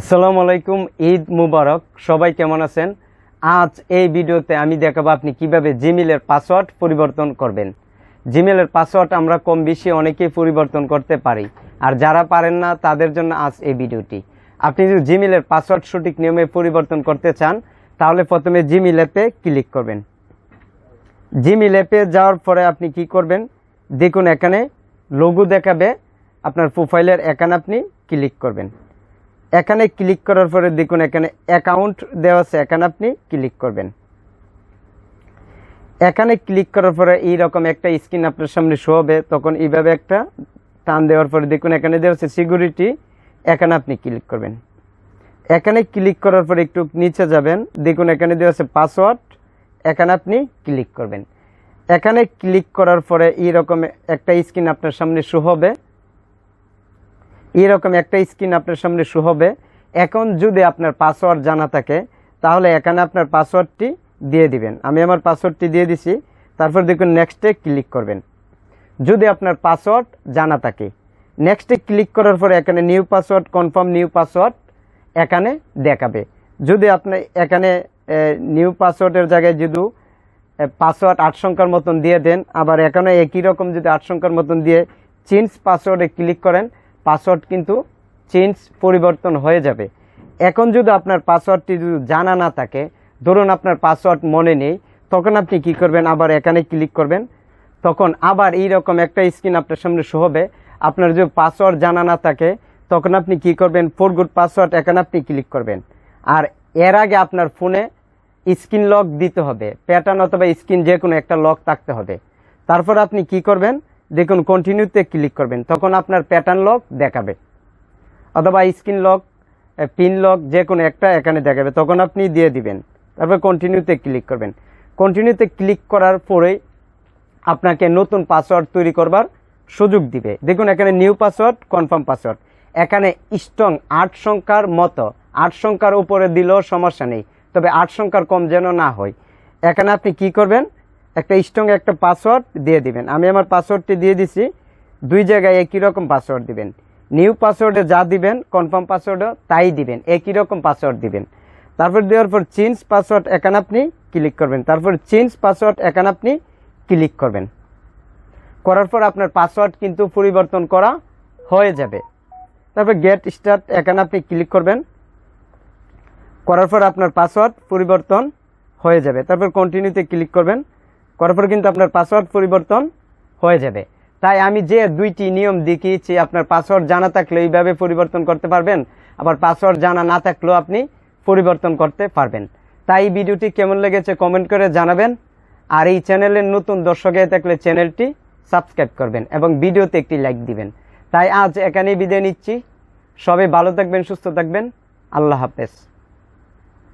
আসসালামু আলাইকুম, ঈদ মুবারক। সবাই কেমন আছেন? আজ এই ভিডিওতে আমি দেখাবো আপনি কিভাবে জিমেইলের পাসওয়ার্ড পরিবর্তন করবেন। জিমেইলের পাসওয়ার্ড আমরা কম বেশি অনেকেই পরিবর্তন করতে পারি, আর যারা পারেন না তাদের জন্য আজ এই ভিডিওটি। আপনি যদি জিমেইলের পাসওয়ার্ড সঠিক নিয়মে পরিবর্তন করতে চান তাহলে প্রথমে জিমেইল অ্যাপে ক্লিক করবেন। জিমেইল অ্যাপে যাওয়ার পরে আপনি কি করবেন, দেখুন এখানে লোগো দেখাবে আপনার প্রোফাইলের, এখানে আপনি ক্লিক করবেন। এখানে ক্লিক করার পরে দেখুন এখানে অ্যাকাউন্ট দেওয়া আছে, এখানে আপনি ক্লিক করবেন। এখানে ক্লিক করার পরে এইরকম একটা স্ক্রিন আপনার সামনে শো হবে, তখন এইভাবে একটা টান দেওয়ার পরে দেখুন এখানে দেওয়া আছে সিকিউরিটি, এখানে আপনি ক্লিক করবেন। এখানে ক্লিক করার পরে একটু নিচে যাবেন, দেখুন এখানে দেওয়া আছে পাসওয়ার্ড, এখানে আপনি ক্লিক করবেন। এখানে ক্লিক করার পরে এইরকম একটা স্ক্রিন আপনার সামনে শো হবে, এরকম একটা স্ক্রিন আপনার সামনে শো হবে। এখন যদি আপনার পাসওয়ার্ড জানা থাকে তাহলে এখানে আপনার পাসওয়ার্ডটি দিয়ে দিবেন। আমি আমার পাসওয়ার্ডটি দিয়ে দিছি, তারপর দেখুন নেক্সটে ক্লিক করবেন। যদি আপনার পাসওয়ার্ড জানা থাকে, নেক্সটে ক্লিক করার পরে এখানে new password, confirm new password এখানে দেখাবে। যদি আপনি এখানে নিউ পাসওয়ার্ডের জায়গায় যদি পাসওয়ার্ড 8 সংখ্যার মতন দিয়ে দেন, আবার এখানে একই রকম যদি 8 সংখ্যার মতন দিয়ে চেঞ্জ পাসওয়ার্ডে ক্লিক করেন, পাসওয়ার্ড কিন্তু চেঞ্জ পরিবর্তন হয়ে যাবে। এখন যদি আপনার পাসওয়ার্ডটি যদি জানা না থাকে, ধরুন আপনার পাসওয়ার্ড মনে নেই, তখন আপনি কি করবেন, আবার এখানে ক্লিক করবেন। তখন আবার এইরকম একটা স্ক্রিন আপনার সামনে শো হবে। আপনার যদি পাসওয়ার্ড জানা না থাকে তখন আপনি কি করবেন, ফরগট পাসওয়ার্ড, এখানে আপনি ক্লিক করবেন। আর এর আগে আপনার ফোনে স্ক্রিন লক দিতে হবে, প্যাটার্ন অথবা স্ক্রিন যে কোনো একটা লক থাকতে হবে। তারপর আপনি কি করবেন, দেখুন কন্টিনিউতে ক্লিক করবেন, তখন আপনার প্যাটার্ন লক দেখাবে, অথবা স্ক্রিন লক, পিন লক যে কোনো একটা এখানে দেখাবে, তখন আপনি দিয়ে দিবেন। তারপর কন্টিনিউতে ক্লিক করবেন। কন্টিনিউতে ক্লিক করার পরেই আপনাকে নতুন পাসওয়ার্ড তৈরি করবার সুযোগ দিবে। দেখুন এখানে নিউ পাসওয়ার্ড, কনফার্ম পাসওয়ার্ড, এখানে স্ট্রং 8 সংখ্যার মতো, 8 সংখ্যার উপরে দিলেও সমস্যা নেই, তবে 8 সংখ্যার কম যেন না হয়। এখানে আপনি কি করবেন, একটা স্ট্রং একটা পাসওয়ার্ড দিয়ে দিবেন। আমি আমার পাসওয়ার্ডটি দিয়ে দিছি, দুই জায়গায় একই রকম পাসওয়ার্ড দিবেন। নিউ পাসওয়ার্ডে যা দিবেন কনফার্ম পাসওয়ার্ডও তাই দিবেন, একই রকম পাসওয়ার্ড দিবেন। তারপর দেওয়ার পর চেঞ্জ পাসওয়ার্ড, এখানে আপনি ক্লিক করবেন। তারপর চেঞ্জ পাসওয়ার্ড, এখানে আপনি ক্লিক করবেন। করার পর আপনার পাসওয়ার্ড কিন্তু পরিবর্তন করা হয়ে যাবে। তারপর গেট স্টার্ট, এখানে আপনি ক্লিক করবেন। করার পর আপনার পাসওয়ার্ড পরিবর্তন হয়ে যাবে। তারপর কন্টিনিউতে ক্লিক করবেন। করার পর কিন্তু আপনার পাসওয়ার্ড পরিবর্তন হয়ে যাবে। তাই আমি যে দুইটি নিয়ম দেখিয়েছি, আপনার পাসওয়ার্ড জানা থাকলে এইভাবে পরিবর্তন করতে পারবেন, আবার পাসওয়ার্ড জানা না থাকলেও আপনি পরিবর্তন করতে পারবেন। তাই এই ভিডিওটি কেমন লেগেছে কমেন্ট করে জানাবেন। আর এই চ্যানেলের নতুন দর্শক হয়ে থাকলে চ্যানেলটি সাবস্ক্রাইব করবেন এবং ভিডিওতে একটি লাইক দিবেন। তাই আজ এখানেই বিদায় নিচ্ছি। সবাই ভালো থাকবেন, সুস্থ থাকবেন। আল্লাহ হাফেজ।